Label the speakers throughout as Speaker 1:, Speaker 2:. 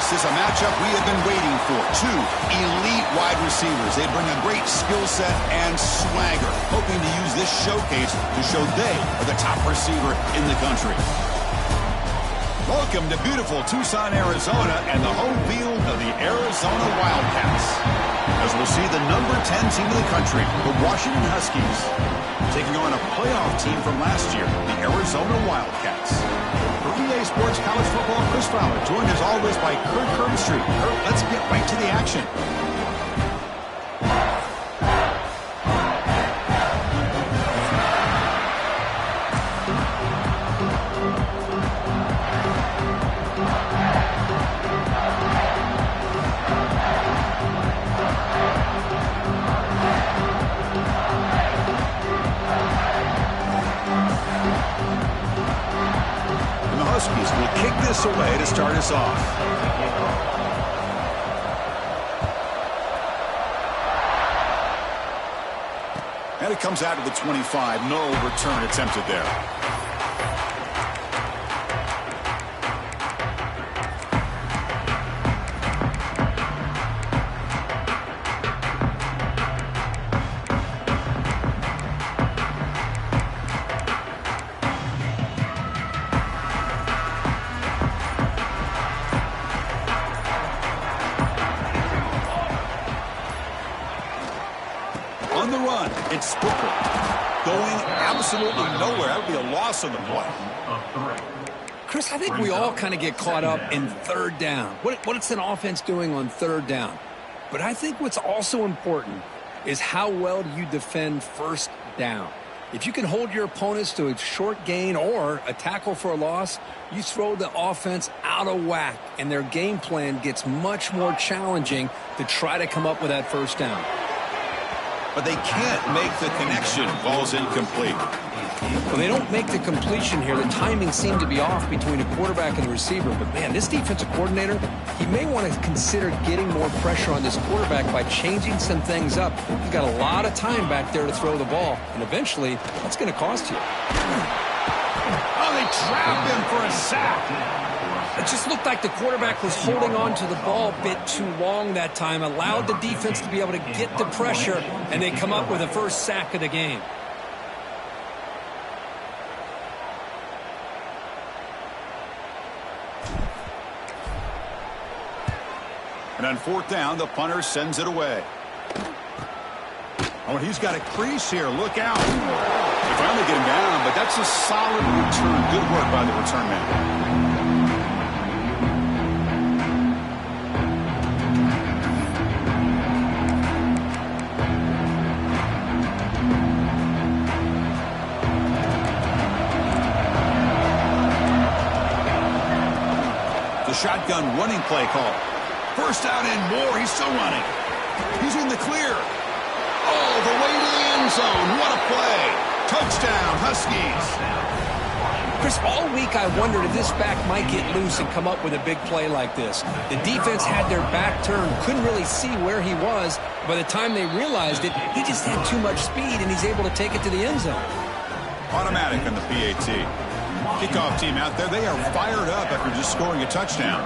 Speaker 1: This is a matchup we have been waiting for. Two elite wide receivers. They bring a great skill set and swagger, hoping to use this showcase to show they are the top receiver in the country. Welcome to beautiful Tucson, Arizona, and the home field of the Arizona Wildcats. As we'll see the number 10 team in the country, the Washington Huskies, taking on a playoff team from last year, the Arizona Wildcats. For EA Sports College Football, Chris Fowler, joined as always by Kurt Kirkstreet. Kurt, let's get right to the action. Huskies will kick this away to start us off. And it comes out to the 25. No return attempted there. On the run, it's Booker. Going absolutely nowhere. That would be a loss on the play.
Speaker 2: Chris, I think we all kind of get caught up in third down. What's an offense doing on third down? But I think what's also important is how well do you defend first down. If you can hold your opponents to a short gain or a tackle for a loss, you throw the offense out of whack, and their game plan gets much more challenging to try to come up with that first down.
Speaker 1: But they can't make the connection. Ball's incomplete.
Speaker 2: Well, they don't make the completion here. The timing seemed to be off between a quarterback and the receiver. But, man, this defensive coordinator, he may want to consider getting more pressure on this quarterback by changing some things up. He's got a lot of time back there to throw the ball. And eventually, that's going to cost you.
Speaker 1: Oh, they trapped him for a sack.
Speaker 2: It just looked like the quarterback was holding on to the ball a bit too long that time, allowed the defense to be able to get the pressure, and they come up with the first sack of the game.
Speaker 1: And on fourth down, the punter sends it away. Oh, he's got a crease here. Look out. They finally get him down, but that's a solid return. Good work by the return man. Shotgun running play call. First out and more. He's still running. He's in the clear. Oh, the way to the end zone. What a play. Touchdown, Huskies.
Speaker 2: Chris, all week I wondered if this back might get loose and come up with a big play like this. The defense had their back turned, couldn't really see where he was. By the time they realized it, he just had too much speed, and he's able to take it to the end zone.
Speaker 1: Automatic on the PAT. Kickoff team out there, they are fired up after just scoring a touchdown.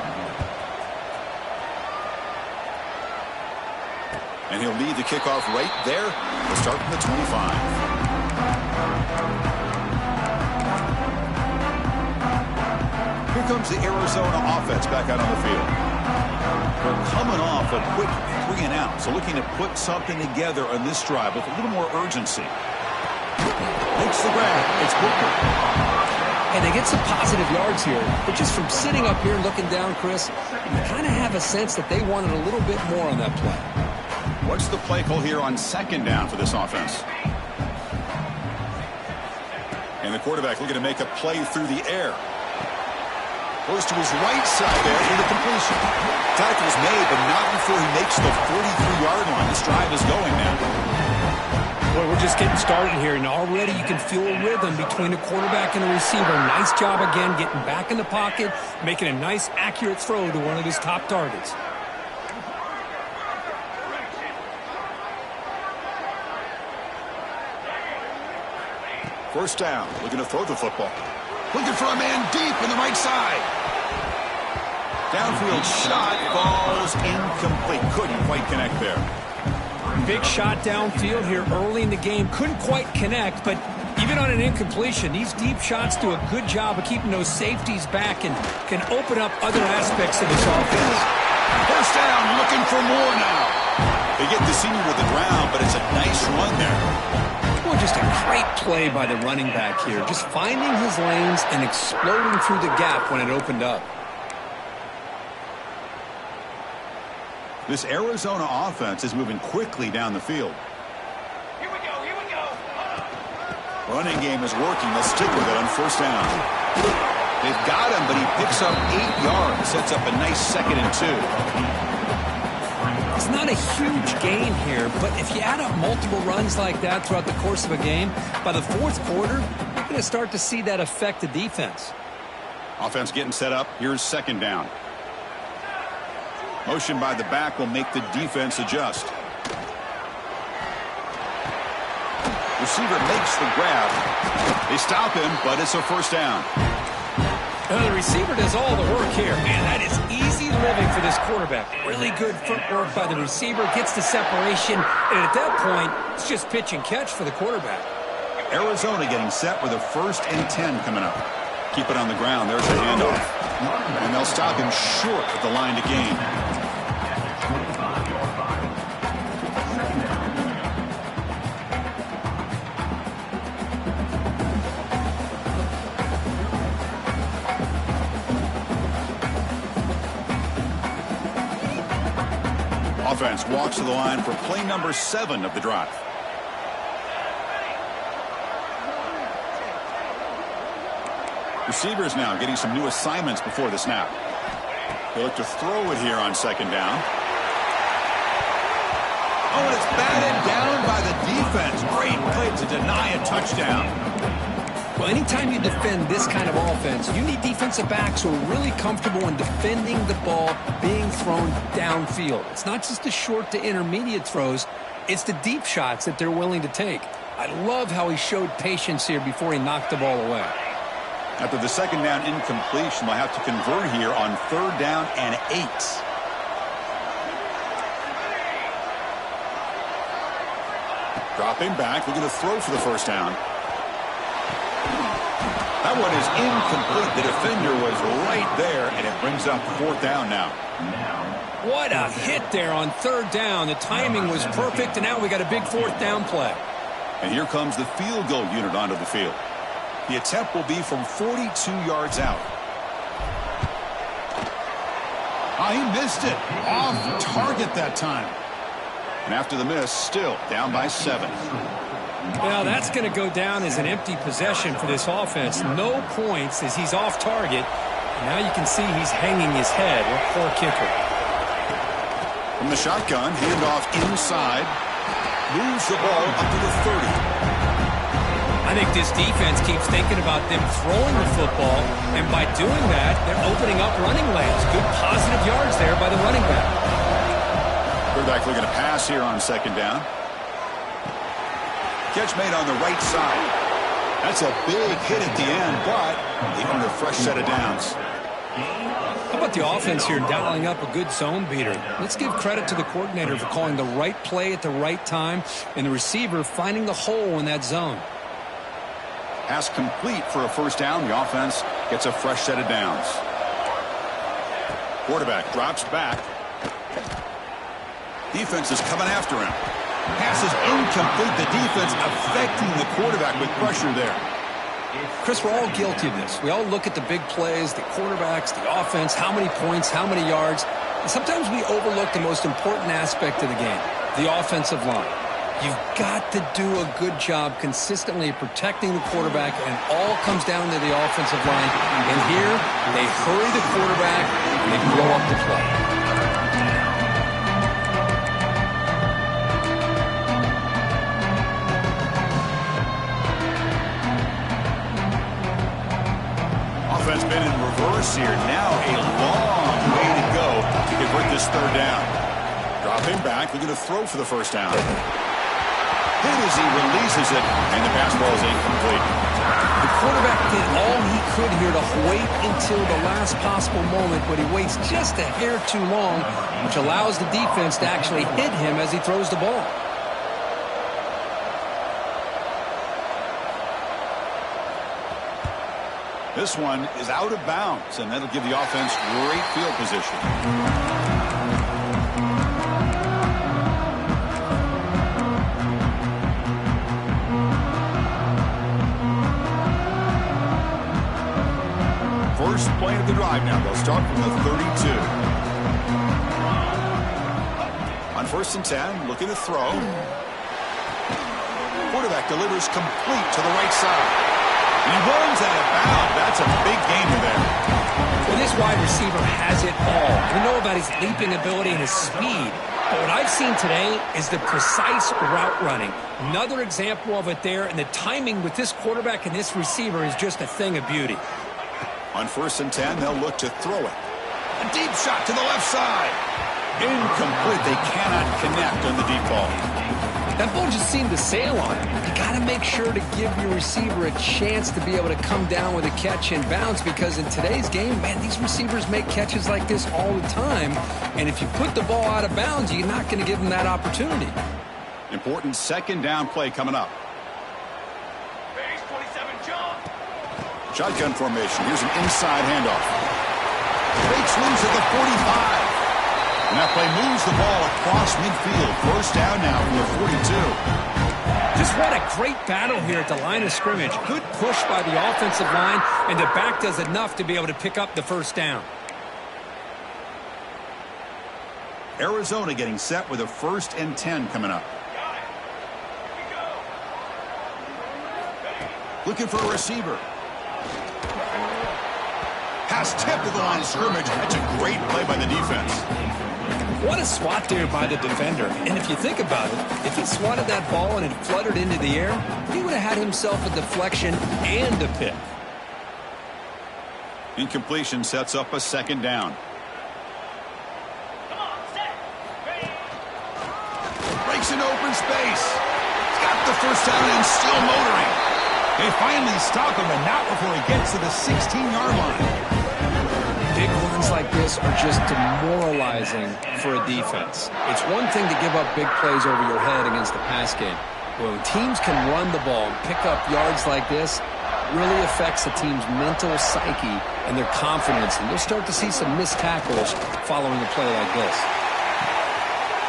Speaker 1: And he'll lead the kickoff right there. We'll start from the 25. Here comes the Arizona offense back out on the field. We're coming off a quick 3-and-out, so looking to put something together on this drive with a little more urgency. Makes the grab. It's Booker.
Speaker 2: And they get some positive yards here, but just from sitting up here looking down, Chris, you kind of have a sense that they wanted a little bit more on that play.
Speaker 1: What's the play call here on second down for this offense? And the quarterback looking to make a play through the air. Goes to his right side there for the completion. Tackle is made, but not before he makes the 43-yard line. This drive is going now.
Speaker 2: Boy, we're just getting started here, and already you can feel a rhythm between the quarterback and the receiver. Nice job again getting back in the pocket, making a nice, accurate throw to one of his top targets.
Speaker 1: First down, looking to throw the football. Looking for a man deep in the right side. Downfield downfield shot falls incomplete. Couldn't quite connect there.
Speaker 2: Big shot downfield here early in the game. Couldn't quite connect, but even on an incompletion, these deep shots do a good job of keeping those safeties back and can open up other aspects of this offense.
Speaker 1: First down, looking for more now. They get the senior to the ground, but it's a nice run there.
Speaker 2: Well, just a great play by the running back here. Just finding his lanes and exploding through the gap when it opened up.
Speaker 1: This Arizona offense is moving quickly down the field.
Speaker 3: Here we go.
Speaker 1: Running game is working. They'll stick with it on first down. They've got him, but he picks up 8 yards. Sets up a nice 2nd and 2.
Speaker 2: It's not a huge gain here, but if you add up multiple runs like that throughout the course of a game, by the fourth quarter, you're going to start to see that affect the defense.
Speaker 1: Offense getting set up. Here's 2nd down. Motion by the back will make the defense adjust. Receiver makes the grab. They stop him, but it's a first down.
Speaker 2: Now the receiver does all the work here. Man, that is easy living for this quarterback. Really good footwork by the receiver. Gets the separation. And at that point, it's just pitch and catch for the quarterback.
Speaker 1: Arizona getting set with a 1st and 10 coming up. Keep it on the ground. There's a handoff. And they'll stop him short at the line to gain. Offense walks to the line for play number 7 of the drive. Receivers now getting some new assignments before the snap. They look to throw it here on 2nd down. Oh, and it's batted down by the defense. Great play to deny a touchdown.
Speaker 2: Well, anytime you defend this kind of offense, you need defensive backs who are really comfortable in defending the ball being thrown downfield. It's not just the short to intermediate throws. It's the deep shots that they're willing to take. I love how he showed patience here before he knocked the ball away.
Speaker 1: After the 2nd down incompletion, they'll have to convert here on 3rd down and 8. Dropping back, looking to throw for the first down. That one is incomplete. The defender was right there, and it brings up 4th down now.
Speaker 2: What a hit there on 3rd down. The timing was perfect, and now we got a big 4th down play.
Speaker 1: And here comes the field goal unit onto the field. The attempt will be from 42 yards out. Oh, he missed it. Off target that time. And after the miss, still down by 7.
Speaker 2: Well, that's going to go down as an empty possession for this offense. No points as he's off target. Now you can see he's hanging his head. What poor kicker.
Speaker 1: From the shotgun, handoff inside. Moves the ball up to the 30.
Speaker 2: I think this defense keeps thinking about them throwing the football, and by doing that, they're opening up running lanes. Good positive yards there by the running back.
Speaker 1: Quarterback looking to pass here on 2nd down. Catch made on the right side. That's a big hit at the end, but they earn a fresh set of downs.
Speaker 2: How about the offense here dialing up a good zone beater? Let's give credit to the coordinator for calling the right play at the right time and the receiver finding the hole in that zone.
Speaker 1: Pass complete for a first down. The offense gets a fresh set of downs. Quarterback drops back. Defense is coming after him. Pass is incomplete. The defense affecting the quarterback with pressure there.
Speaker 2: Chris, we're all guilty of this. We all look at the big plays, the quarterbacks, the offense, how many points, how many yards. And sometimes we overlook the most important aspect of the game, the offensive line. You've got to do a good job consistently protecting the quarterback, and all comes down to the offensive line. And here, they hurry the quarterback, and they blow up the play.
Speaker 1: Offense been in reverse here. Now a long way to go to convert this 3rd down. Dropping back, looking to throw for the first down. Hit as he releases it, and the pass ball is incomplete. The
Speaker 2: quarterback did all he could here to wait until the last possible moment, but he waits just a hair too long, which allows the defense to actually hit him as he throws the ball.
Speaker 1: This one is out of bounds, and that'll give the offense great field position. First play of the drive now. They'll start from the 32. On 1st and 10, looking to throw. Quarterback delivers complete to the right side. And he runs out of bounds. That's a big gainer there.
Speaker 2: Well, this wide receiver has it all. We know about his leaping ability and his speed. But what I've seen today is the precise route running. Another example of it there, and the timing with this quarterback and this receiver is just a thing of beauty.
Speaker 1: On 1st and 10, they'll look to throw it. A deep shot to the left side. Incomplete. They cannot connect on the deep ball.
Speaker 2: That ball just seemed to sail on him. You got to make sure to give your receiver a chance to be able to come down with a catch and bounce, because in today's game, man, these receivers make catches like this all the time. And if you put the ball out of bounds, you're not going to give them that opportunity.
Speaker 1: Important 2nd down play coming up.
Speaker 3: Base 27 jump.
Speaker 1: Shotgun formation. Here's an inside handoff. Breaks loose at the 45. And that play moves the ball across midfield. 1st down now from the 42.
Speaker 2: Just what a great battle here at the line of scrimmage. Good push by the offensive line, and the back does enough to be able to pick up the 1st down.
Speaker 1: Arizona getting set with a 1st and 10 coming up.
Speaker 3: Got it. Here we go. Ready.
Speaker 1: Looking for a receiver. Pass tipped to the line of scrimmage. That's a great play by the defense.
Speaker 2: What a swat there by the defender. And if you think about it, if he swatted that ball and it fluttered into the air, he would have had himself a deflection and a pick.
Speaker 1: Incompletion sets up a 2nd down.
Speaker 3: Come on, set. Ready.
Speaker 1: Breaks into open space. He's got the 1st down and still motoring. They finally stop him, and not before he gets to the 16-yard line.
Speaker 2: Big runs like this are just demoralizing for a defense. It's one thing to give up big plays over your head against the pass game. But when teams can run the ball and pick up yards like this, it really affects the team's mental psyche and their confidence. And you'll start to see some missed tackles following a play like this.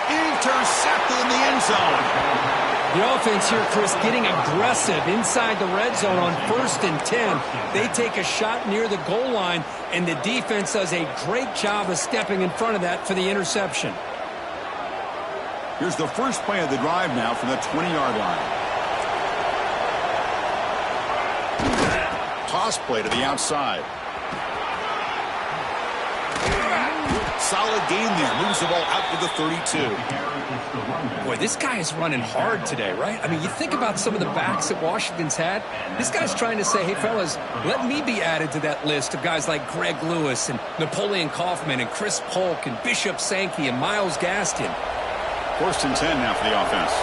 Speaker 1: Intercepted in the end zone.
Speaker 2: The offense here, Chris, getting aggressive inside the red zone on 1st and 10. They take a shot near the goal line, and the defense does a great job of stepping in front of that for the interception.
Speaker 1: Here's the first play of the drive now from the 20-yard line. Toss play to the outside. Solid gain there. Moves the ball out to the 32.
Speaker 2: Boy, this guy is running hard today, right? I mean, you think about some of the backs that Washington's had. This guy's trying to say, hey, fellas, let me be added to that list of guys like Greg Lewis and Napoleon Kaufman and Chris Polk and Bishop Sankey and Myles Gaston.
Speaker 1: 1st and 10 now for the offense.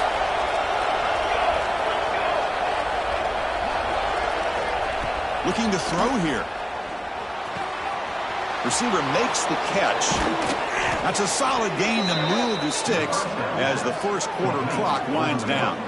Speaker 1: Looking to throw here. Receiver makes the catch. That's a solid gain to move the sticks as the 1st quarter clock winds down.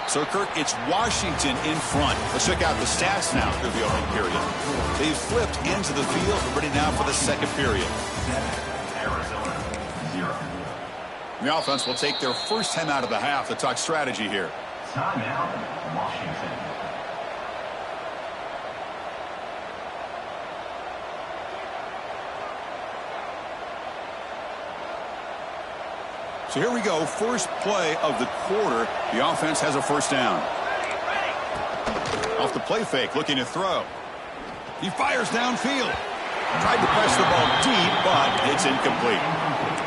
Speaker 1: So, Kirk, it's Washington in front. Let's check out the stats now through the opening period. They've flipped into the field. We're ready now for the 2nd period.
Speaker 3: Arizona, 0.
Speaker 1: The offense will take their first time out of the half to talk strategy here.
Speaker 3: Timeout, Washington.
Speaker 1: So here we go, first play of the quarter. The offense has a 1st down. Off the play fake, looking to throw. He fires downfield. Tried to press the ball deep, but it's incomplete.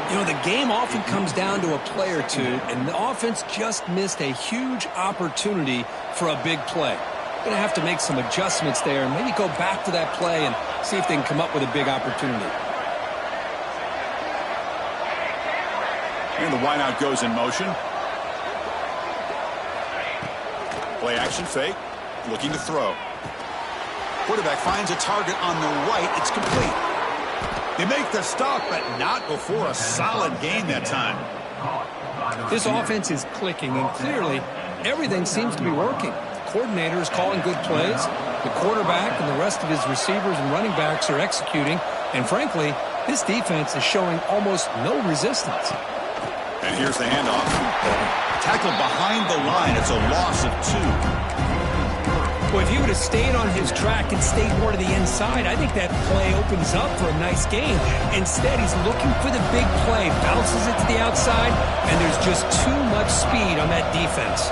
Speaker 2: You know, the game often comes down to a play or two, and the offense just missed a huge opportunity for a big play. Going to have to make some adjustments there and maybe go back to that play and see if they can come up with a big opportunity.
Speaker 1: And the wideout goes in motion. Play action fake. Looking to throw. Quarterback finds a target on the right. It's complete. They make the stop, but not before a solid gain that time.
Speaker 2: This offense is clicking, and clearly everything seems to be working. The coordinator is calling good plays. The quarterback and the rest of his receivers and running backs are executing. And frankly, this defense is showing almost no resistance.
Speaker 1: And here's the handoff. Tackled behind the line. It's a loss of 2.
Speaker 2: Well, if he would have stayed on his track and stayed more to the inside, I think that play opens up for a nice gain. Instead, he's looking for the big play, bounces it to the outside, and there's just too much speed on that defense.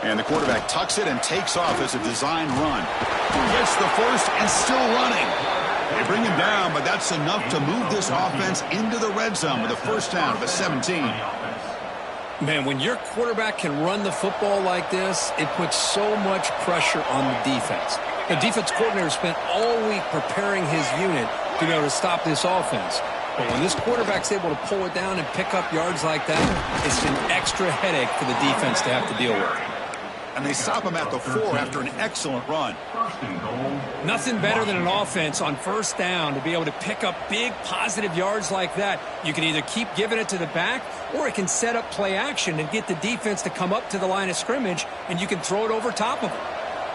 Speaker 1: And the quarterback tucks it and takes off as a design run. Gets the first and still running. They bring him down, but that's enough to move this offense into the red zone with a first down at the 17.
Speaker 2: Man, when your quarterback can run the football like this, it puts so much pressure on the defense. The defense coordinator spent all week preparing his unit to be able to stop this offense. But when this quarterback's able to pull it down and pick up yards like that, it's an extra headache for the defense to have to deal with.
Speaker 1: And they stop him at the 4 after an excellent run.
Speaker 2: Nothing better than an offense on first down to be able to pick up big positive yards like that. You can either keep giving it to the back, or it can set up play action and get the defense to come up to the line of scrimmage, and you can throw it over top of them.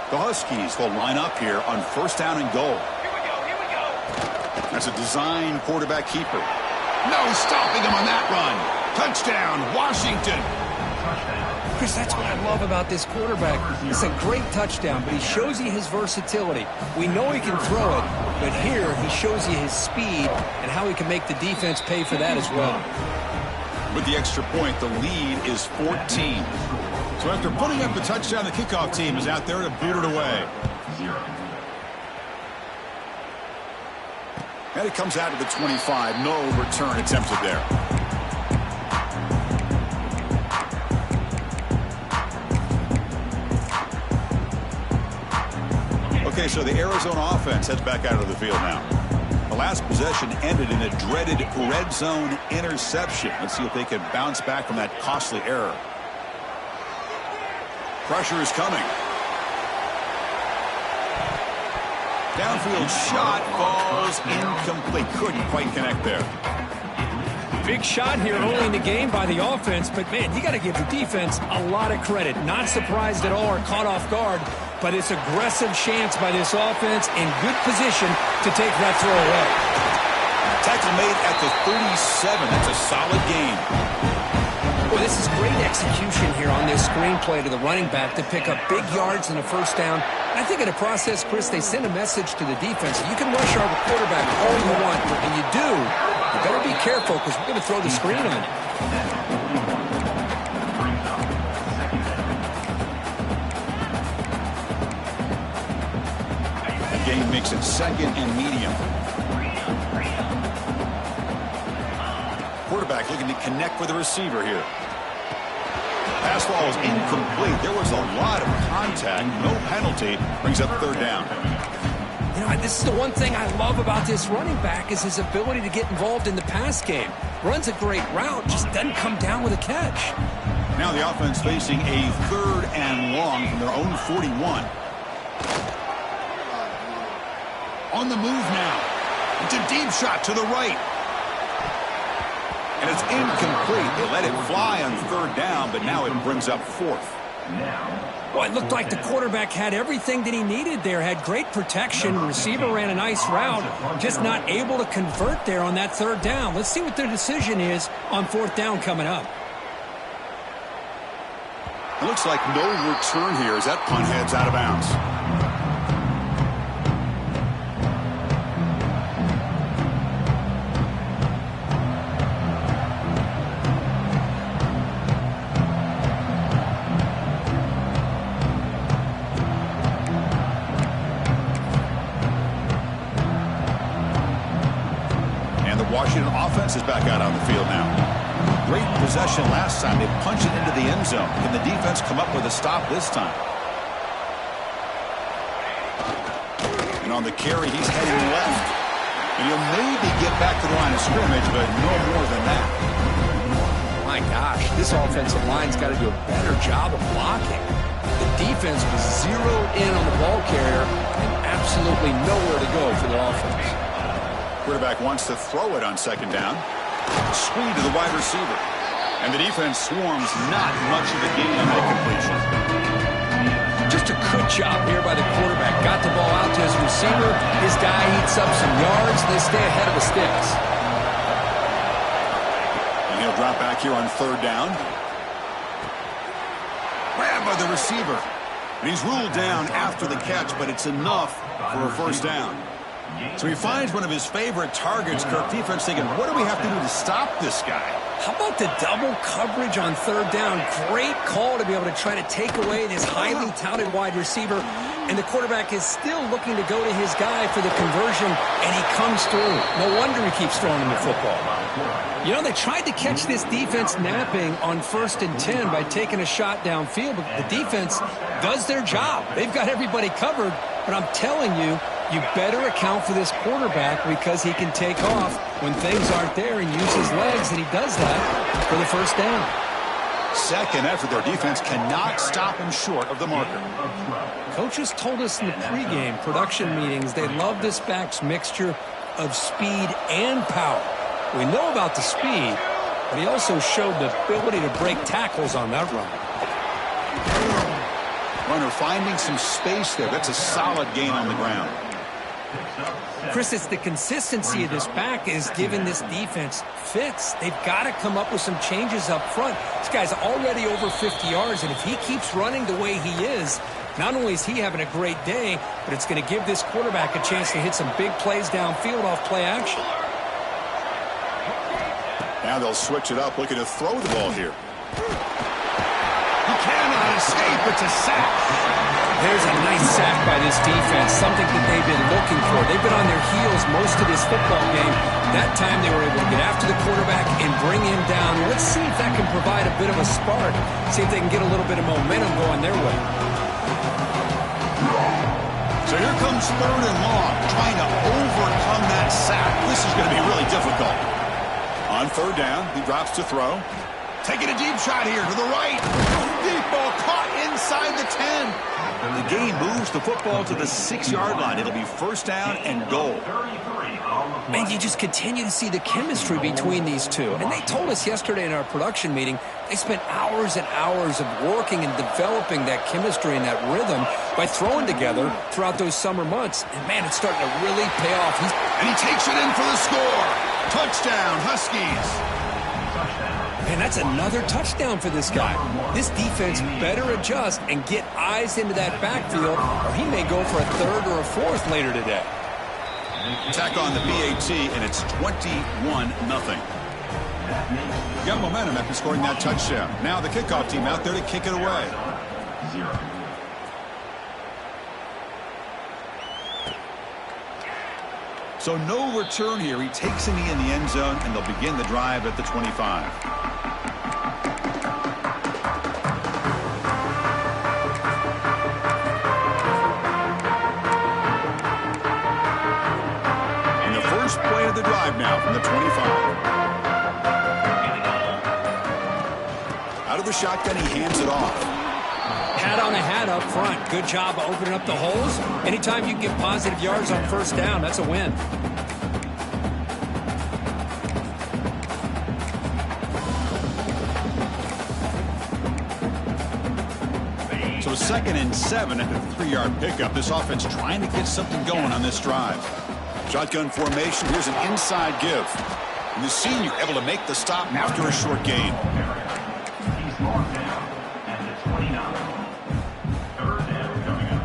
Speaker 1: The Huskies will line up here on first down and goal.
Speaker 3: Here we go.
Speaker 1: That's a design quarterback keeper. No stopping him on that run. Touchdown, Washington.
Speaker 2: Chris, that's what I love about this quarterback. It's a great touchdown, but he shows you his versatility. We know he can throw it, but here he shows you his speed and how he can make the defense pay for that as well.
Speaker 1: With the extra point, the lead is 14. So after putting up the touchdown, the kickoff team is out there to boot it away.
Speaker 3: 0.
Speaker 1: And it comes out to the 25. No return attempted there. Okay, so the Arizona offense heads back out of the field now. The last possession ended in a dreaded red zone interception. Let's see if they can bounce back from that costly error. Pressure is coming. Downfield shot falls incomplete. Couldn't quite connect there.
Speaker 2: Big shot here early in the game by the offense, but man, you got to give the defense a lot of credit. Not surprised at all or caught off guard, but it's aggressive chance by this offense in good position to take that throw away.
Speaker 1: Tackle made at the 37. That's a solid gain.
Speaker 2: Well, this is great execution here on this screenplay to the running back to pick up big yards and a first down. I think in the process, Chris, they send a message to the defense. You can rush our quarterback all you want, but when you do, you better be careful because we're going to throw the screen on you.
Speaker 1: The game makes it second and medium. Quarterback looking to connect with the receiver here. Pass ball is incomplete. There was a lot of contact. No penalty. Brings up third down.
Speaker 2: You know, this is the one thing I love about this running back is his ability to get involved in the pass game. Runs a great route, just doesn't come down with a catch.
Speaker 1: Now the offense facing a third and long from their own 41. On the move now. It's a deep shot to the right. And it's incomplete. They let it fly on third down, but now it brings up fourth.
Speaker 2: Well, it looked like the quarterback had everything that he needed there. Had great protection. The receiver ran a nice route. Just not able to convert there on that third down. Let's see what their decision is on fourth down coming up.
Speaker 1: It looks like no return here as that punt heads out of bounds. offense is back out on the field now. Great possession last time. They punch it into the end zone. Can the defense come up with a stop this time? And on the carry, he's heading left. And he'll maybe get back to the line of scrimmage, but no more than that.
Speaker 2: My gosh, this offensive line's got to do a better job of blocking. The defense was zeroed in on the ball carrier and absolutely nowhere to go for the offense.
Speaker 1: Quarterback wants to throw it on second down. Screen to the wide receiver. And the defense swarms not much of a gain on that completion.
Speaker 2: Just a good job here by the quarterback. Got the ball out to his receiver. His guy eats up some yards. They stay ahead of the sticks.
Speaker 1: And he'll drop back here on third down. Grabbed by the receiver. And he's ruled down after the catch, but it's enough for a first down. So he finds one of his favorite targets. Kirk defense thinking, what do we have to do to stop this guy?
Speaker 2: How about the double coverage on third down? Great call to be able to try to take away this highly touted wide receiver. And the quarterback is still looking to go to his guy for the conversion, and he comes through. No wonder he keeps throwing him the football. You know, they tried to catch this defense napping on 1st and 10 by taking a shot downfield, but the defense does their job. They've got everybody covered, but I'm telling you, you better account for this quarterback because he can take off when things aren't there and use his legs, and he does that for the first down.
Speaker 1: Second effort, their defense cannot stop him short of the marker.
Speaker 2: Coaches told us in the pregame production meetings they love this back's mixture of speed and power. We know about the speed, but he also showed the ability to break tackles on that run.
Speaker 1: Runner finding some space there. That's a solid gain on the ground.
Speaker 2: Chris, it's the consistency of this back is giving this defense fits. They've got to come up with some changes up front. This guy's already over 50 yards, and if he keeps running the way he is, not only is he having a great day, but it's going to give this quarterback a chance to hit some big plays downfield off play action.
Speaker 1: Now they'll switch it up, looking to throw the ball here. He cannot escape. It's a sack.
Speaker 2: There's a nice sack by this defense, something that they've been looking for. They've been on their heels most of this football game. That time they were able to get after the quarterback and bring him down. Let's see if that can provide a bit of a spark. See if they can get a little bit of momentum going their way.
Speaker 1: So here comes third and long, trying to overcome that sack. This is going to be really difficult. On third down, he drops to throw. Taking a deep shot here to the right. Deep ball caught inside the 10. The game moves the football to the 6-yard line. It'll be first down and goal.
Speaker 2: Man, you just continue to see the chemistry between these two. And they told us yesterday in our production meeting, they spent hours and hours of working and developing that chemistry and that rhythm by throwing together throughout those summer months. And, man, it's starting to really pay off.
Speaker 1: And he takes it in for the score. Touchdown, Huskies.
Speaker 2: And that's another touchdown for this guy. This defense better adjust and get eyes into that backfield, or he may go for a third or a fourth later today.
Speaker 1: Tack on the BAT, and it's 21-0. Got momentum after scoring that touchdown. Now the kickoff team out there to kick it away. So no return here. He takes a knee in the end zone, and they'll begin the drive at the 25. First play of the drive now from the 25. Out of the shotgun, he hands it off.
Speaker 2: Hat on a hat up front. Good job of opening up the holes. Anytime you can get positive yards on first down, that's a win.
Speaker 1: So 2nd and 7 at the 3-yard pickup. This offense trying to get something going on this drive. Shotgun formation. Here's an inside give. And the senior able to make the stop after a short gain.
Speaker 4: He's marked down at the 29. Third down coming up.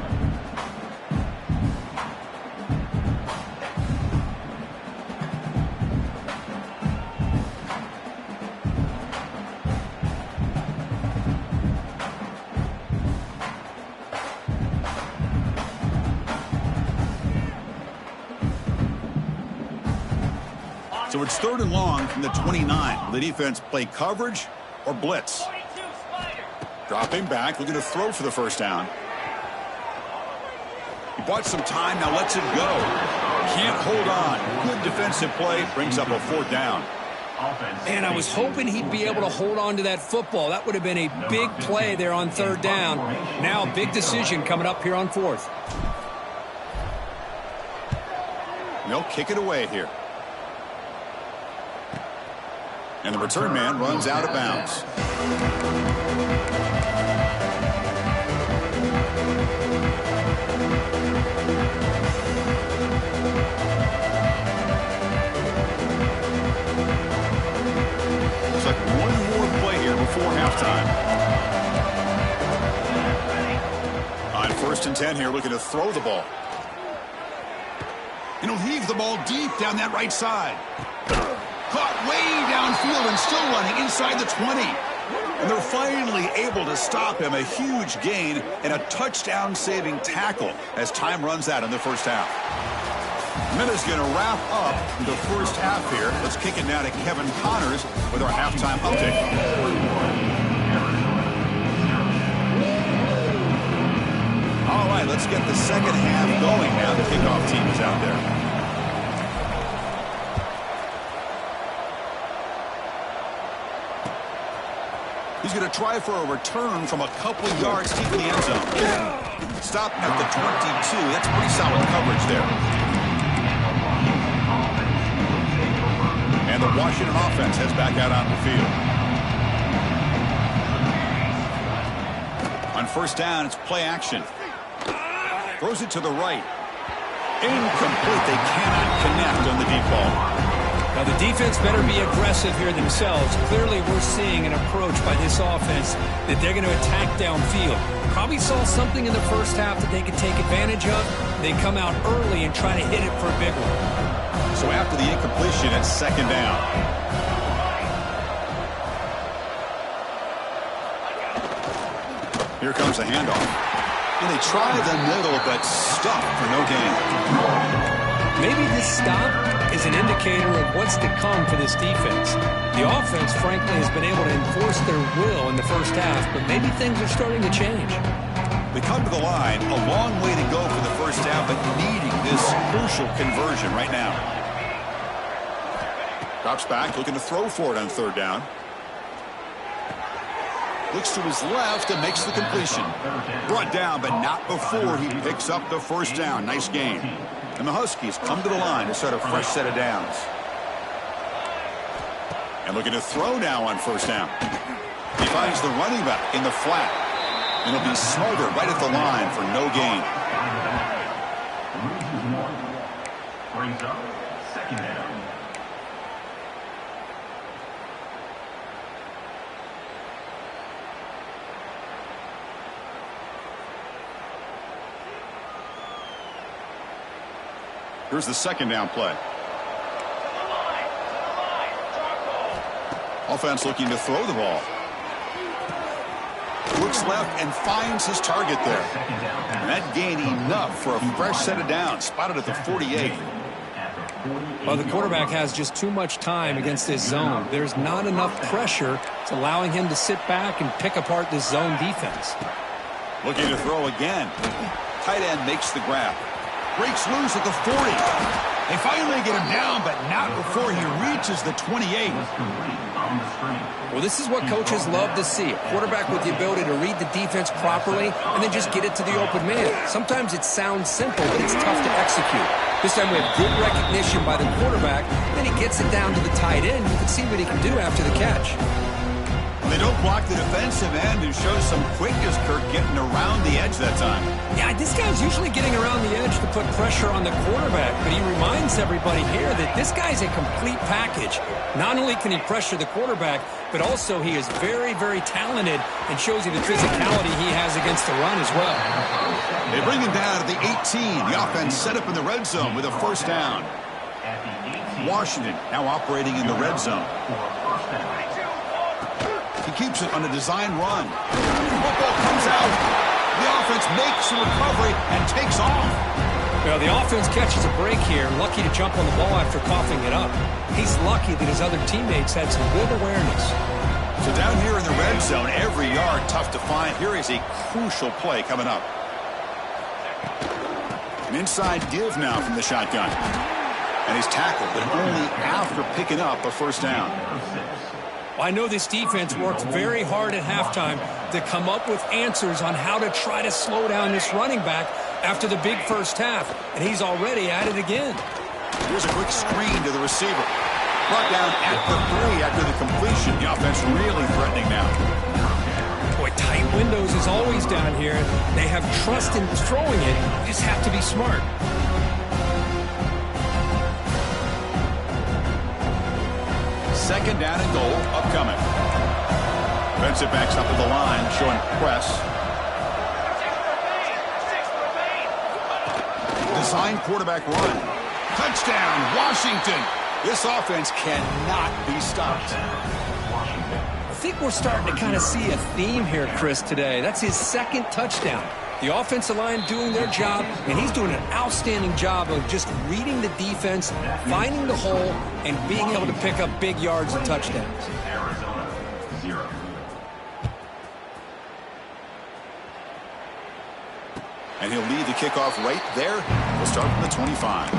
Speaker 1: So it's 3rd and long from the 29. Will the defense play coverage or blitz?
Speaker 3: 22, Spider.
Speaker 1: Dropping back, looking to throw for the first down. He bought some time, now lets it go. Can't hold on. Good defensive play, brings up a 4th down.
Speaker 2: Man, I was hoping he'd be able to hold on to that football. That would have been a big play there on 3rd down. Now a big decision coming up here on 4th.
Speaker 1: They'll kick it away here. And the return man runs out of bounds. Looks like one more play here before halftime. On 1st and 10 here, looking to throw the ball. And he'll heave the ball deep down that right side. Caught way downfield and still running inside the 20. And they're finally able to stop him. A huge gain and a touchdown-saving tackle as time runs out in the first half. Minutes going to wrap up the first half here. Let's kick it now to Kevin Connors with our halftime update. All right, let's get the second half going now. The kickoff team is out there. He's going to try for a return from a couple yards deep in the end zone. Stop at the 22. That's pretty solid coverage there. And the Washington offense heads back out on the field. On 1st down, it's play action. Throws it to the right. Incomplete. They cannot connect on the deep ball.
Speaker 2: Now, the defense better be aggressive here themselves. Clearly, we're seeing an approach by this offense that they're going to attack downfield. Probably saw something in the first half that they could take advantage of. They come out early and try to hit it for a big one.
Speaker 1: So after the incompletion, it's 2nd down. Here comes the handoff. And they try the middle, but stuck for no gain.
Speaker 2: Maybe this stop is an indicator of what's to come for this defense. The offense, frankly, has been able to enforce their will in the first half, but maybe things are starting to change.
Speaker 1: They come to the line, a long way to go for the first half, but needing this crucial conversion right now. Drops back, looking to throw for it on 3rd down. Looks to his left and makes the completion. Brought down, but not before he picks up the first down. Nice gain. And the Huskies come to the line to start a fresh set of downs. And looking to throw now on 1st down. He finds the running back in the flat. And he'll be smothered right at the line for no gain.
Speaker 4: Brings up 2nd down.
Speaker 1: Here's the 2nd down play. Offense looking to throw the ball. Looks left and finds his target there. And that gained enough for a fresh set of downs. Spotted at the 48.
Speaker 2: Well, the quarterback has just too much time against this zone. There's not enough pressure. It's allowing him to sit back and pick apart this zone defense.
Speaker 1: Looking to throw again. Tight end makes the grab. Breaks loose at the 40. They finally get him down, but not before he reaches the 28.
Speaker 2: Well, this is what coaches love to see. A quarterback with the ability to read the defense properly and then just get it to the open man. Sometimes it sounds simple, but it's tough to execute. This time we have good recognition by the quarterback. Then he gets it down to the tight end. You can see what he can do after the catch.
Speaker 1: They don't block the defensive end and show some quickness, Kirk, getting around the edge that time.
Speaker 2: Yeah, this guy's usually getting around the edge to put pressure on the quarterback, but he reminds everybody here that this guy's a complete package. Not only can he pressure the quarterback, but also he is very, very talented and shows you the physicality he has against the run as well.
Speaker 1: They bring him down to the 18. The offense set up in the red zone with a first down. Washington now operating in the red zone. He keeps it on a design run. Football comes out. The offense makes a recovery and takes off.
Speaker 2: Well, the offense catches a break here, lucky to jump on the ball after coughing it up. He's lucky that his other teammates had some good awareness.
Speaker 1: So down here in the red zone, every yard tough to find. Here is a crucial play coming up. An inside give now from the shotgun. And he's tackled, but only after picking up a first down.
Speaker 2: Well, I know this defense worked very hard at halftime to come up with answers on how to try to slow down this running back after the big first half, and he's already at it again.
Speaker 1: Here's a quick screen to the receiver. Brought down at the 3 after the completion. The offense really threatening now.
Speaker 2: Boy, tight windows is always down here. They have trust in throwing it. You just have to be smart.
Speaker 1: Second down and goal upcoming. Defensive backs up at the line, showing press. Design quarterback run. Touchdown, Washington. This offense cannot be stopped.
Speaker 2: I think we're starting to kind of see a theme here, Chris, today. That's his second touchdown. The offensive line doing their job, and he's doing an outstanding job of just reading the defense, finding the hole, and being able to pick up big yards and touchdowns.
Speaker 4: Arizona, 0.
Speaker 1: And he'll lead the kickoff right there. We'll start from the 25.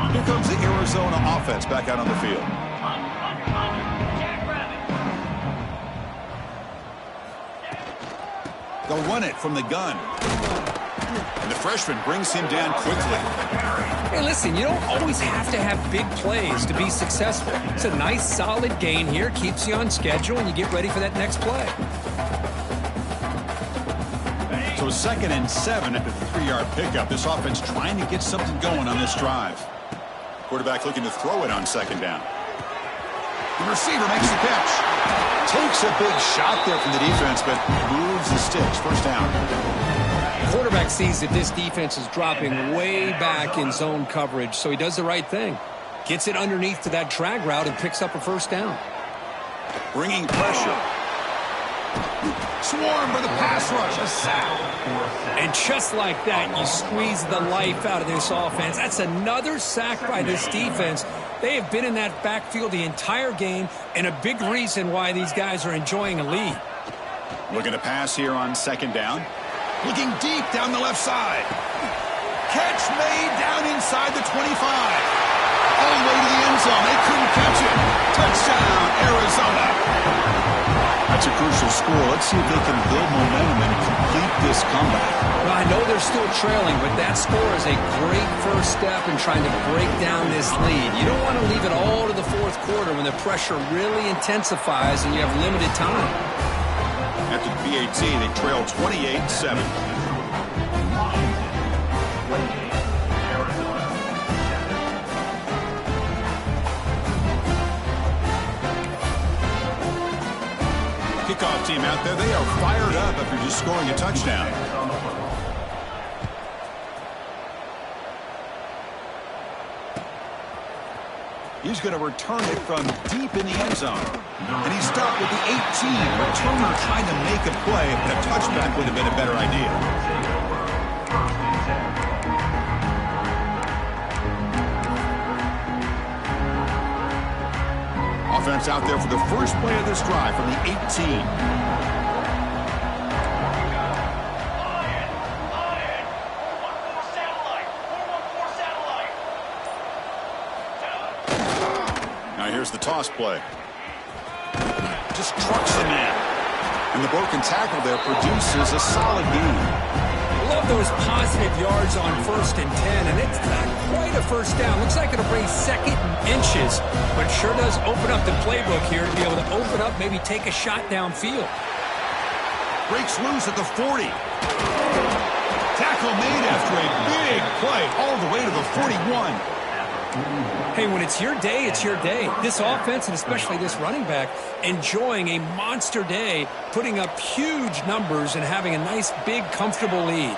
Speaker 1: Here comes the Arizona offense back out on the field. They'll run it from the gun. And the freshman brings him down quickly.
Speaker 2: Hey, listen, you don't always have to have big plays to be successful. It's a nice, solid gain here. Keeps you on schedule, and you get ready for that next play.
Speaker 1: So 2nd and 7 after the 3-yard pickup. This offense trying to get something going on this drive. Quarterback looking to throw it on 2nd down. The receiver makes the catch. Takes a big shot there from the defense, but moves the sticks. First down.
Speaker 2: Quarterback sees that this defense is dropping way back in zone coverage, so he does the right thing. Gets it underneath to that drag route and picks up a first down.
Speaker 1: Bringing pressure. Swarm for the pass rush. A sack.
Speaker 2: And just like that, you squeeze the life out of this offense. That's another sack by this defense. They have been in that backfield the entire game, and a big reason why these guys are enjoying a lead.
Speaker 1: Looking to pass here on 2nd down. Looking deep down the left side. Catch made down inside the 25. All the way to the end zone. They couldn't catch it. Touchdown, Arizona. That's a crucial score. Let's see if they can build momentum and complete this comeback.
Speaker 2: Well, I know they're still trailing, but that score is a great first step in trying to break down this lead. You don't want to leave it all to the 4th quarter when the pressure really intensifies and you have limited time.
Speaker 1: After the PAT, they trail 28-7. Kickoff team out there, they are fired up after just scoring a touchdown. He's going to return it from deep in the end zone. And he's stopped with the 18. Returner trying to make a play, but a touchback would have been a better idea. Offense out there for the first play of this drive from the 18. Here's the toss play. Just trucks the man. And the broken tackle there produces a solid gain.
Speaker 2: Love those positive yards on 1st and 10, and it's not quite a first down. Looks like it'll bring 2nd and inches, but sure does open up the playbook here to be able to open up, maybe take a shot downfield.
Speaker 1: Breaks loose at the 40. Tackle made after a big play all the way to the 41.
Speaker 2: Hey, when it's your day, it's your day. This offense, and especially this running back, enjoying a monster day, putting up huge numbers and having a nice, big, comfortable lead.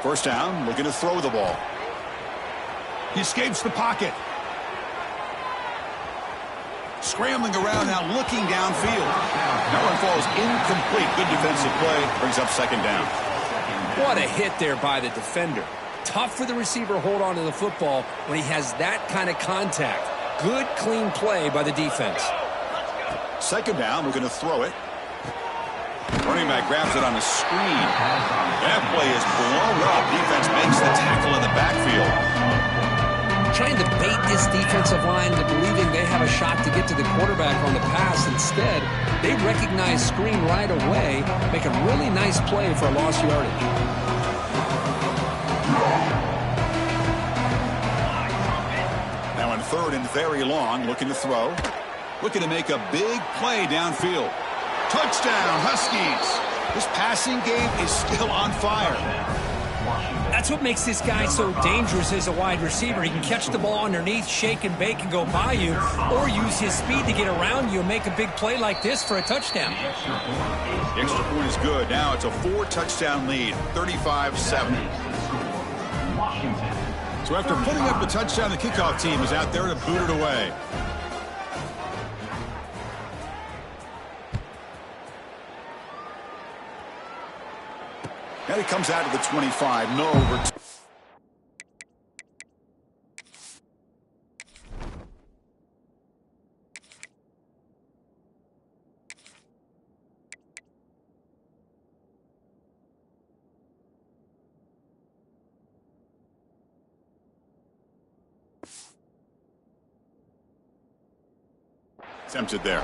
Speaker 1: First down, looking to throw the ball. He escapes the pocket. Scrambling around now, looking downfield. That one falls incomplete. Good defensive play. Brings up second down.
Speaker 2: What a hit there by the defender. Tough for the receiver to hold on to the football when he has that kind of contact. Good, clean play by the defense.
Speaker 1: Second down, we're going to throw it. Running back grabs it on a screen. That play is blown up. Defense makes the tackle in the backfield.
Speaker 2: Trying to bait this defensive line into believing they have a shot to get to the quarterback on the pass. Instead, they recognize screen right away, make a really nice play for a lost yardage.
Speaker 1: Now on third and very long, looking to throw. Looking to make a big play downfield. Touchdown, Huskies. This passing game is still on fire.
Speaker 2: That's what makes this guy so dangerous as a wide receiver. He can catch the ball underneath, shake and bake and go by you, or use his speed to get around you and make a big play like this for a touchdown.
Speaker 1: The extra point is good. Now it's a 4-touchdown lead, 35-7. So after putting up the touchdown, the kickoff team is out there to boot it away. And it comes out to the 25. No overtime. Attempted there.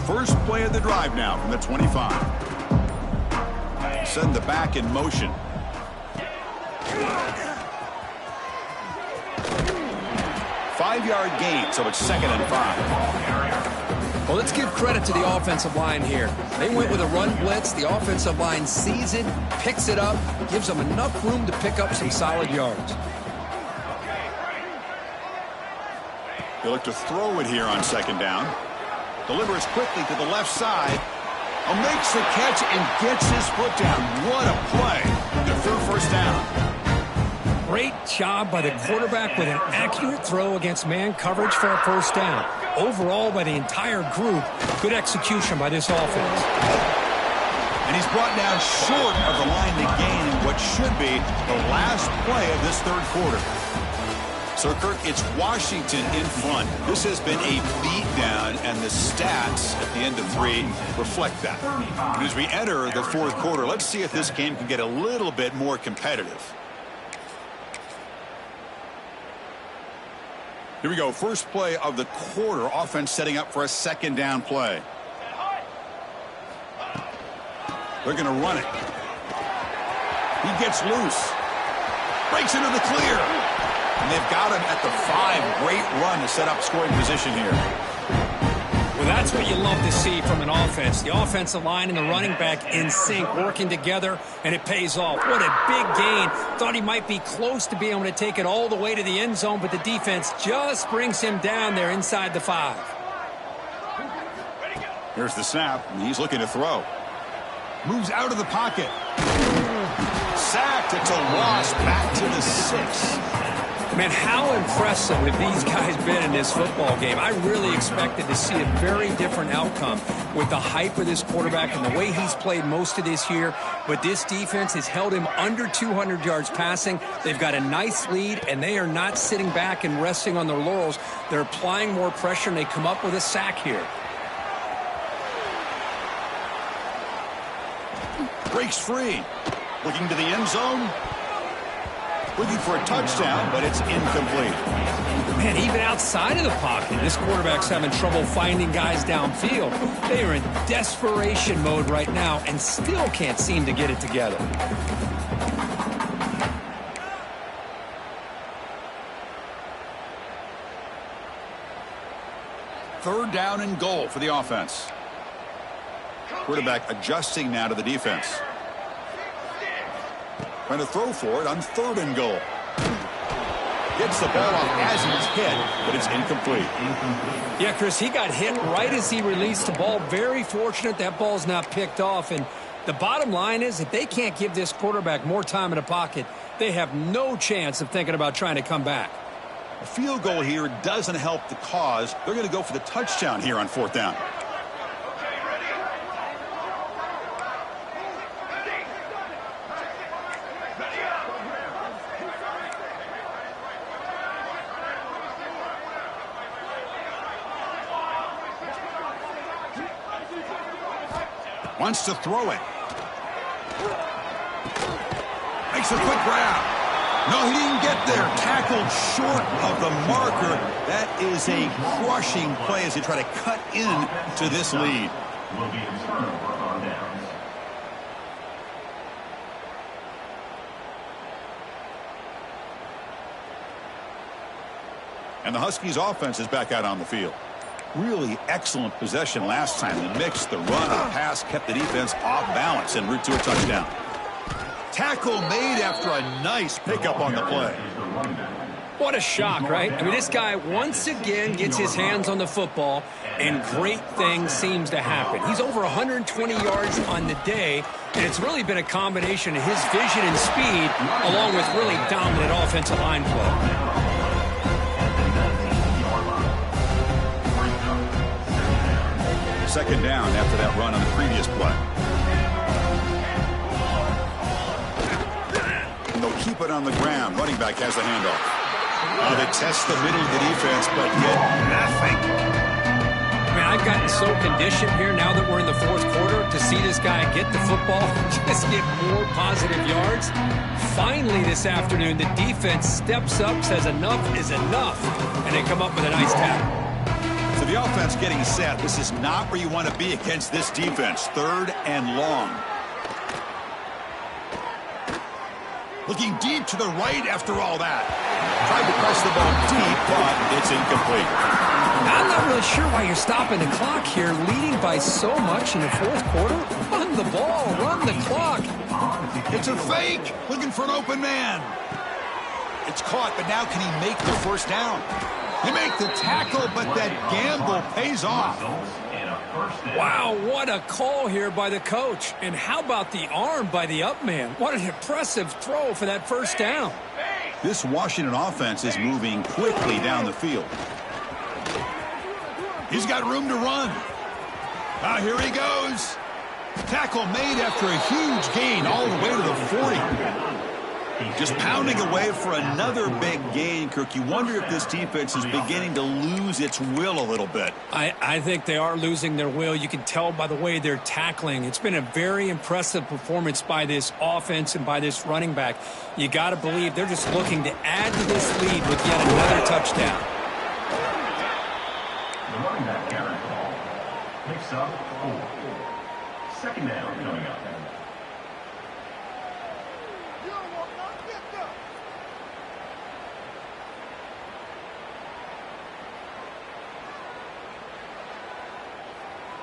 Speaker 1: First play of the drive now from the 25. Send the back in motion. Five-yard gain, so it's 2nd and 5.
Speaker 2: Well, let's give credit to the offensive line here. They went with a run blitz. The offensive line sees it, picks it up, gives them enough room to pick up some solid yards.
Speaker 1: They look to throw it here on 2nd down. Delivers quickly to the left side. Makes the catch and gets his foot down. What a play. Their third first down.
Speaker 2: Great job by the quarterback with an accurate throw against man coverage for a first down. Overall, by the entire group, good execution by this offense.
Speaker 1: And he's brought down short of the line to gain in what should be the last play of this third quarter. So, Kirk, it's Washington in front. This has been a beatdown, and the stats at the end of 3 reflect that. And as we enter the fourth quarter, let's see if this game can get a little bit more competitive. Here we go. First play of the quarter. Offense setting up for a 2nd down play. They're going to run it. He gets loose. Breaks into the clear. And they've got him at the 5. Great run to set up scoring position here.
Speaker 2: Well, that's what you love to see from an offense. The offensive line and the running back in sync, working together, and it pays off. What a big gain. Thought he might be close to being able to take it all the way to the end zone, but the defense just brings him down there inside the 5.
Speaker 1: Here's the snap, and he's looking to throw. Moves out of the pocket. Sacked. It's a loss back to the 6.
Speaker 2: Man, how impressive have these guys been in this football game? I really expected to see a very different outcome with the hype of this quarterback and the way he's played most of this year. But this defense has held him under 200 yards passing. They've got a nice lead, and they are not sitting back and resting on their laurels. They're applying more pressure, and they come up with a sack here.
Speaker 1: Breaks free. Looking to the end zone. Looking for a touchdown, but it's incomplete.
Speaker 2: Man, even outside of the pocket, this quarterback's having trouble finding guys downfield. They are in desperation mode right now and still can't seem to get it together.
Speaker 1: Third down and goal for the offense. Quarterback adjusting now to the defense. Trying to throw for it on 3rd and goal. Gets the ball off as he's hit, but it's incomplete.
Speaker 2: Yeah, Chris, he got hit right as he released the ball. Very fortunate that ball's not picked off. And the bottom line is if they can't give this quarterback more time in the pocket, they have no chance of thinking about trying to come back.
Speaker 1: A field goal here doesn't help the cause. They're going to go for the touchdown here on 4th down. Wants to throw it. Makes a quick grab. No, he didn't get there. Tackled short of the marker. That is a crushing play as they try to cut into this lead.
Speaker 4: Will be returned on downs.
Speaker 1: And the Huskies offense is back out on the field. Really excellent possession last time. The mix, the run, the pass kept the defense off balance en route to a touchdown. Tackle made after a nice pickup on the play.
Speaker 2: What a shock, right? I mean, this guy once again gets his hands on the football, and great things seems to happen. He's over 120 yards on the day, and it's really been a combination of his vision and speed, along with really dominant offensive line play.
Speaker 1: Second down after that run on the previous play. And they'll keep it on the ground. Running back has the handoff. They test the middle of the defense, but get nothing.
Speaker 2: Man, I've gotten so conditioned here now that we're in the 4th quarter to see this guy get the football, just get more positive yards. Finally this afternoon, the defense steps up, says enough is enough, and they come up with a nice tackle.
Speaker 1: So the offense getting set. This is not where you want to be against this defense. 3rd and long. Looking deep to the right after all that. Tried to press the ball deep, but it's incomplete.
Speaker 2: I'm not really sure why you're stopping the clock here, leading by so much in the 4th quarter. Run the ball, run the clock.
Speaker 1: It's a fake. Looking for an open man. It's caught, but now can he make the 1st down? They make the tackle, but that gamble pays off.
Speaker 2: Wow, what a call here by the coach. And how about the arm by the up man? What an impressive throw for that 1st down.
Speaker 1: This Washington offense is moving quickly down the field. He's got room to run. Here he goes. Tackle made after a huge gain all the way to the 40. Just pounding away for another big gain, Kirk. You wonder if this defense is beginning to lose its will a little bit.
Speaker 2: I think they are losing their will. You can tell by the way they're tackling. It's been a very impressive performance by this offense and by this running back. You got to believe they're just looking to add to this lead with yet another touchdown.
Speaker 4: The running back carry ball picks up 4. 2nd down coming up.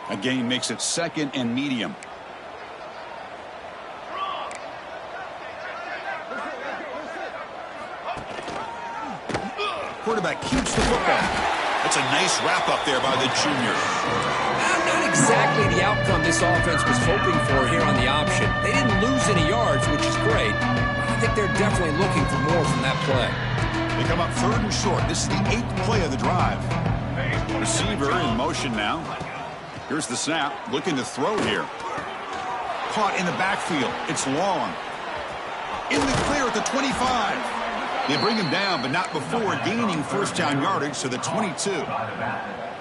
Speaker 1: A gain makes it 2nd and medium. Quarterback keeps the football. That's a nice wrap up there by the junior.
Speaker 2: Not exactly the outcome this offense was hoping for here on the option. They didn't lose any yards, which is great. I think they're definitely looking for more from that play.
Speaker 1: They come up 3rd and short. This is the 8th play of the drive. Receiver in motion now. Here's the snap, looking to throw here. Caught in the backfield. It's long. In the clear at the 25. They bring him down, but not before gaining 1st down yardage to the 22.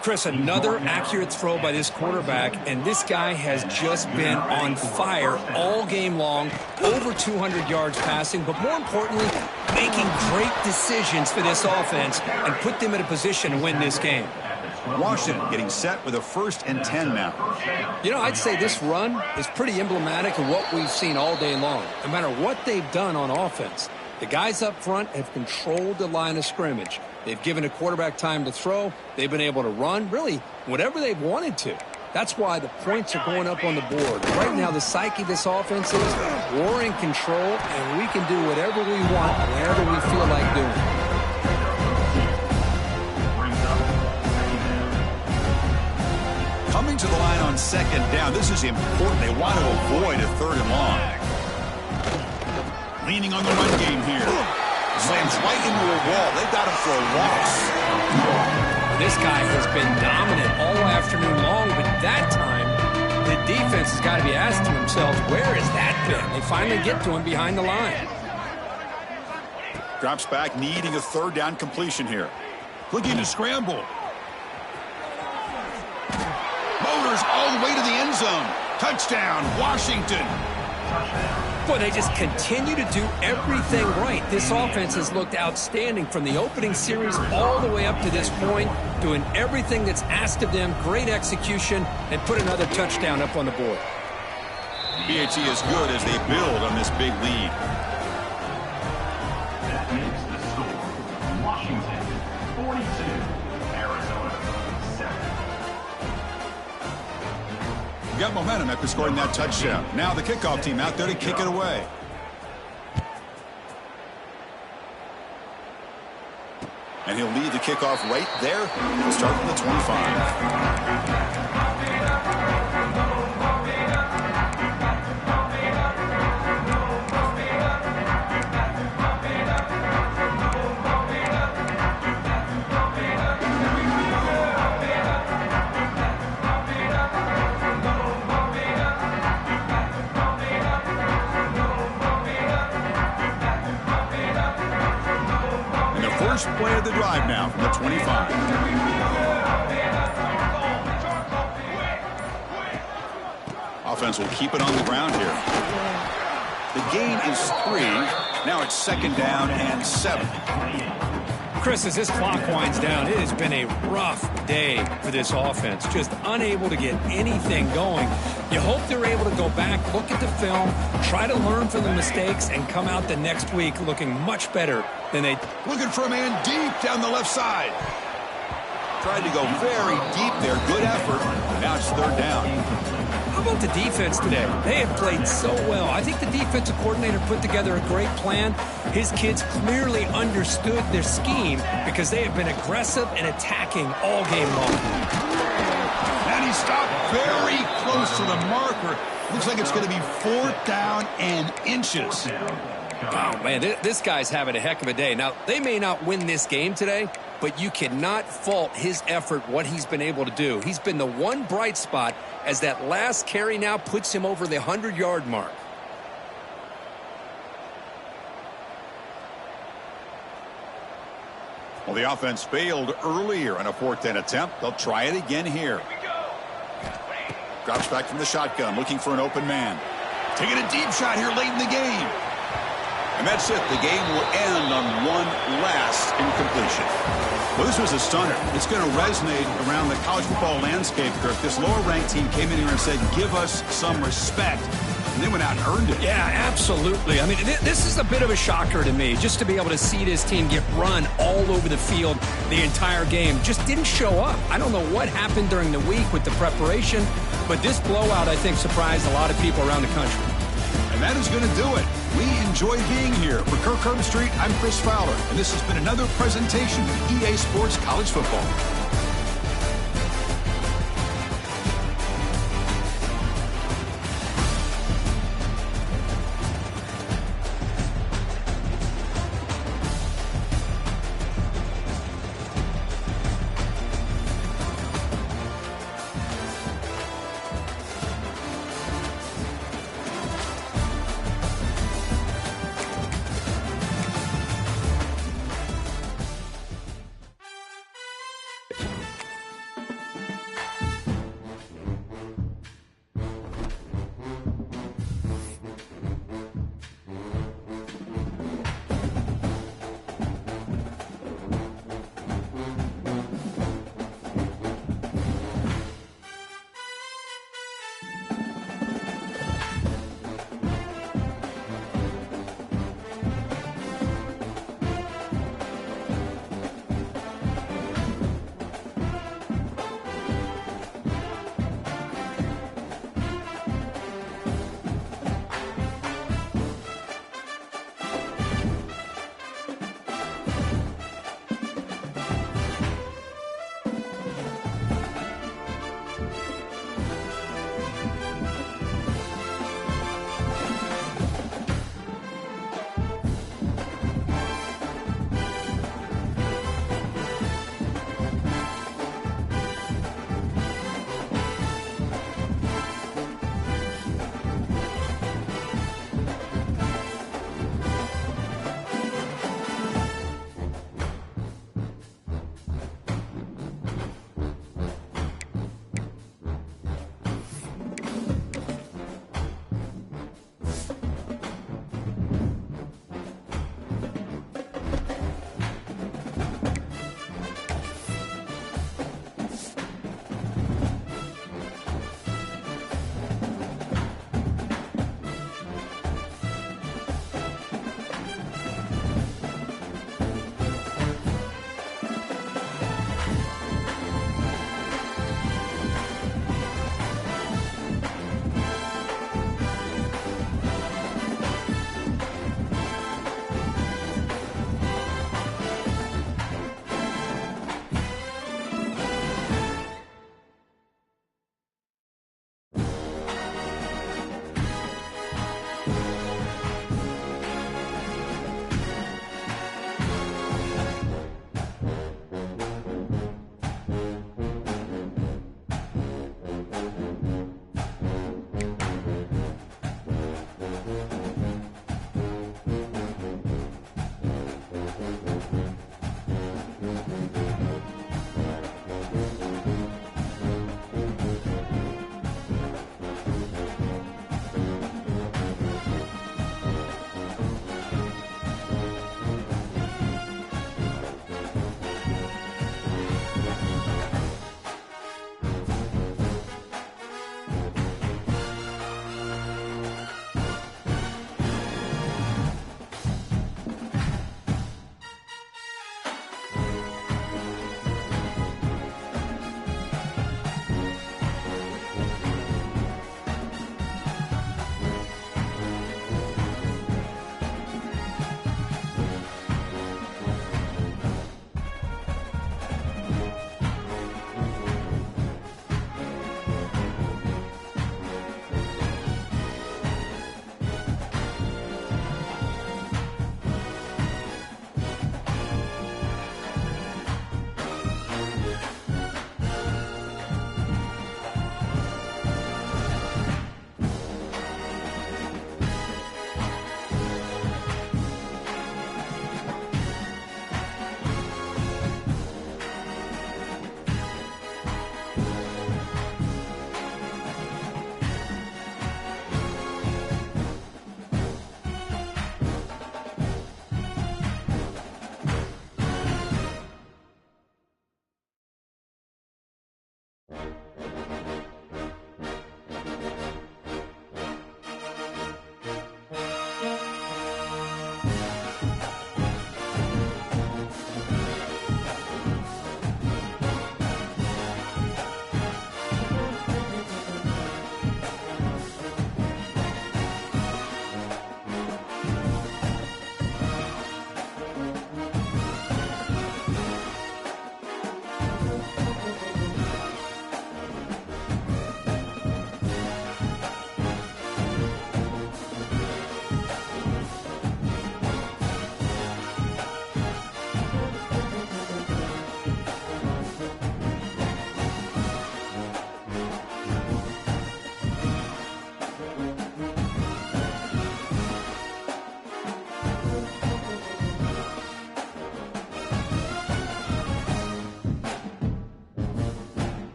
Speaker 2: Chris, another accurate throw by this quarterback, and this guy has just been on fire all game long, over 200 yards passing, but more importantly, making great decisions for this offense and put them in a position to win this game.
Speaker 1: Washington getting set with a 1st and 10 now.
Speaker 2: You know, I'd say this run is pretty emblematic of what we've seen all day long. No matter what they've done on offense, the guys up front have controlled the line of scrimmage. They've given a quarterback time to throw. They've been able to run, really, whatever they've wanted to. That's why the points are going up on the board. Right now, the psyche of this offense is we're in control, and we can do whatever we want, whenever we feel like doing it.
Speaker 1: to the line on second down. This is important. They want to avoid a third and long. Leaning on the run game here. Slams right into a wall. They've got him for a loss.
Speaker 2: This guy has been dominant all afternoon long, but that time, the defense has got to be asking themselves, where has that been? They finally get to him behind the line.
Speaker 1: Drops back, needing a third down completion here. Looking to scramble. Motors all the way to the end zone. Touchdown, Washington.
Speaker 2: Boy, they just continue to do everything right. This offense has looked outstanding from the opening series all the way up to this point, doing everything that's asked of them, great execution, and put another touchdown up on the board.
Speaker 1: BHE is good as they build on this big lead.
Speaker 4: That makes the score Washington 42, Arizona 7.
Speaker 1: We got momentum after scoring that touchdown. Now the kickoff team out there to kick it away. And he'll lead the kickoff right there. He'll start from the 25. First play of the drive now from the 25. Offense will keep it on the ground here. The gain is 3. Now it's second down and 7.
Speaker 2: Chris, as this clock winds down, it has been a rough day for this offense. Just unable to get anything going. You hope they're able to go back, look at the film, try to learn from the mistakes, and come out the next week looking much better than they...
Speaker 1: Looking for a man deep down the left side. Tried to go very deep there. Good effort. Now it's third down.
Speaker 2: How about the defense today? They have played so well. I think the defensive coordinator put together a great plan. His kids clearly understood their scheme because they have been aggressive and attacking all game long.
Speaker 1: And he stopped very close to the marker. Looks like it's going to be fourth down and inches.
Speaker 2: Oh, man, this guy's having a heck of a day. Now, they may not win this game today, but you cannot fault his effort, what he's been able to do. He's been the one bright spot as that last carry now puts him over the 100-yard mark.
Speaker 1: Well, the offense failed earlier on a fourth down attempt. They'll try it again here. Drops back from the shotgun, looking for an open man. Taking a deep shot here late in the game. And that's it. The game will end on one last incompletion. Well, this was a stunner. It's going to resonate around the college football landscape, Kirk. This lower-ranked team came in here and said, give us some respect. And they went out and earned it.
Speaker 2: Yeah, absolutely. I mean, this is a bit of a shocker to me, just to be able to see this team get run all over the field the entire game. Just didn't show up. I don't know what happened during the week with the preparation, but this blowout, I think, surprised a lot of people around the country.
Speaker 1: And that is going to do it. We enjoy being here. For Kirk Herbstreit, I'm Chris Fowler, and this has been another presentation of EA Sports College Football.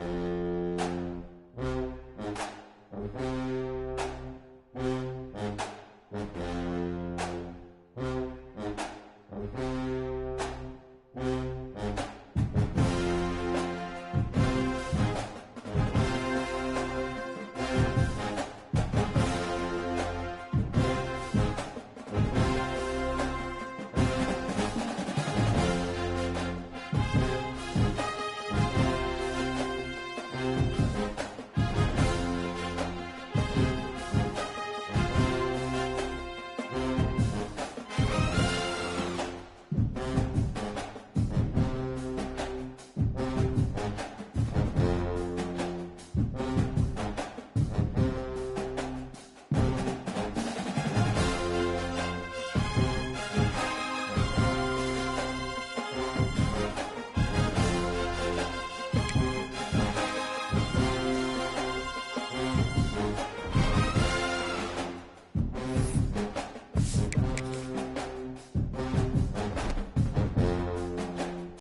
Speaker 5: it.